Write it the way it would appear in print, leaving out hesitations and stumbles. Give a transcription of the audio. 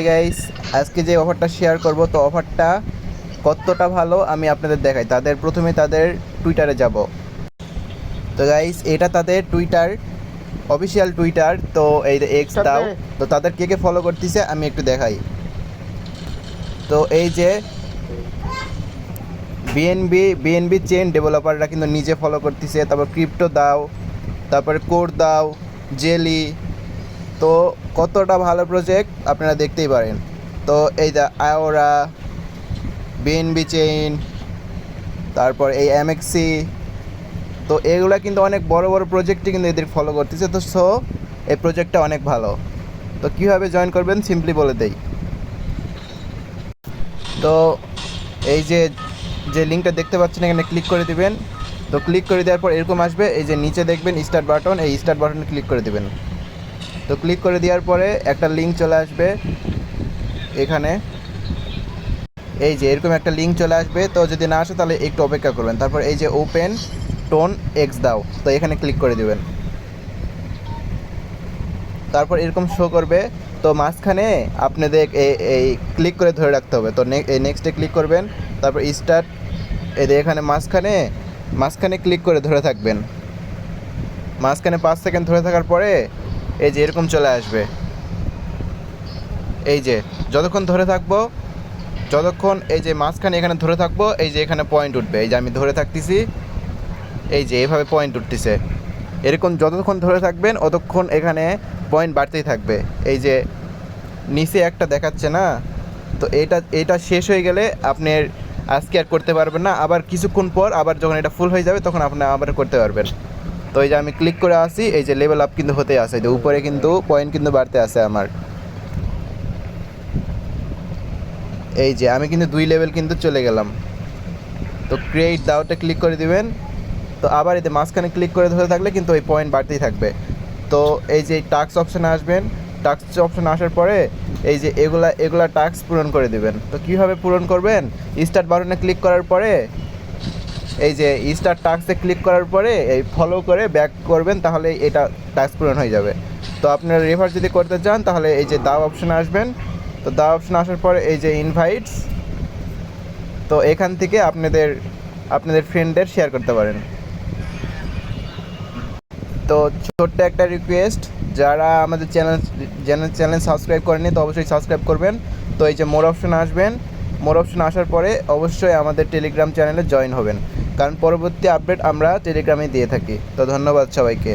Guys, আজকে যে অফারটা শেয়ার করব, তো অফারটা কতটা ভালো আমি আপনাদের দেখাই। প্রথমে তাদের টুইটারে যাব। তো গাইস, এটা তাদের টুইটার, অফিসিয়াল টুইটার। তো এই এক্স দাও, তো তাদের কে কে ফলো করতেছে আমি একটু দেখাই। তো এই যে বিএনবি চেইন ডেভেলপাররা কিন্তু নিজে ফলো করতেছে। তারপর ক্রিপ্টো দাও, তারপরে কোর দাও, জেলি। তো কতটা ভালো প্রজেক্ট আপনারা দেখতেই পারেন। তো এই যে আয়োরা, বিএনবি চেইন, তারপর এই এমএক্সি, তো এগুলা কিন্তু অনেক বড় বড় প্রজেক্টই কিন্তু এদের ফলো করতেছে। তো এই প্রজেক্টটা অনেক ভালো। তো কীভাবে জয়েন করবেন সিম্পলি বলে দেই। তো এই যে যে লিঙ্কটা দেখতে পাচ্ছেন এখানে ক্লিক করে দিবেন। তো ক্লিক করে দেওয়ার পর এরকম আসবে, এই যে নিচে দেখবেন স্টার্ট বাটন, এই স্টার্ট বাটনে ক্লিক করে দিবেন। তো ক্লিক করে দেওয়ার পরে একটা লিঙ্ক চলে আসবে এখানে, এই যে এরকম একটা লিঙ্ক চলে আসবে। তো যদি না আসে তাহলে একটু অপেক্ষা করবেন। তারপর এই যে ওপেন টোন এক্স দাও, তো এখানে ক্লিক করে দিবেন। তারপর এরকম শো করবে। তো মাঝখানে আপনাদের এই ক্লিক করে ধরে রাখতে হবে। তো এই নেক্সটে ক্লিক করবেন। তারপর স্টার্ট, এই যে এখানে মাঝখানে ক্লিক করে ধরে থাকবেন। মাঝখানে 5 সেকেন্ড ধরে থাকার পরে এই যে এরকম চলে আসবে। এই যে যতক্ষণ এই যে মাঝখানে এখানে ধরে থাকবো, এই যে এখানে পয়েন্ট উঠবে। এই যে আমি ধরে থাকতেছি, এই যে এইভাবে পয়েন্ট উঠতেছে। এরকম যতক্ষণ ধরে থাকবেন অতক্ষণ এখানে পয়েন্ট বাড়তেই থাকবে। এই যে নিচে একটা দেখাচ্ছে না, তো এটা শেষ হয়ে গেলে আপনার আজকে আর করতে পারবেন না। আবার কিছুক্ষণ পর আবার যখন এটা ফুল হয়ে যাবে তখন আপনি আবার করতে পারবেন। তো এই যে আমি ক্লিক করে আসি, এই যে লেভেল আপ কিন্তু হতে আসে, যে উপরে কিন্তু পয়েন্ট কিন্তু বাড়তে আসে আমার। এই যে আমি কিন্তু 2 লেভেল কিন্তু চলে গেলাম। তো ক্রিয়েট দাওতে ক্লিক করে দিবেন। তো আবার এতে মাঝখানে ক্লিক করে ধরে থাকলে কিন্তু ওই পয়েন্ট বাড়তেই থাকবে। তো এই যে টাস্ক অপশানে আসবেন। টাস্ক অপশানে আসার পরে এই যে এগুলা টাস্ক পূরণ করে দিবেন। তো কীভাবে পূরণ করবেন, স্টার্ট বাটনে ক্লিক করার পরে এই যে স্টার্ট টাস্কে ক্লিক করার পরে এই ফলো করে ব্যাক করবেন, তাহলে এটা টাস্ক পূরণ হয়ে যাবে। তো আপনারা রেফার যদি করতে চান তাহলে এই যে দাও অপশানে আসবেন। তো দাও অপশানে আসার পরে এই যে ইনভাইটস, তো এখান থেকে আপনাদের ফ্রেন্ডদের শেয়ার করতে পারেন। তো ছোট্ট একটা রিকোয়েস্ট, যারা আমাদের চ্যানেল সাবস্ক্রাইব করেনি তো অবশ্যই সাবস্ক্রাইব করবেন। তো এই যে মোর অপশানে আসবেন। মোর অপশানে আসার পরে অবশ্যই আমাদের টেলিগ্রাম চ্যানেলে জয়েন হবেন, কারণ পরবর্তী আপডেট আমরা টেলিগ্রামে দিয়ে থাকি। তো ধন্যবাদ সবাইকে।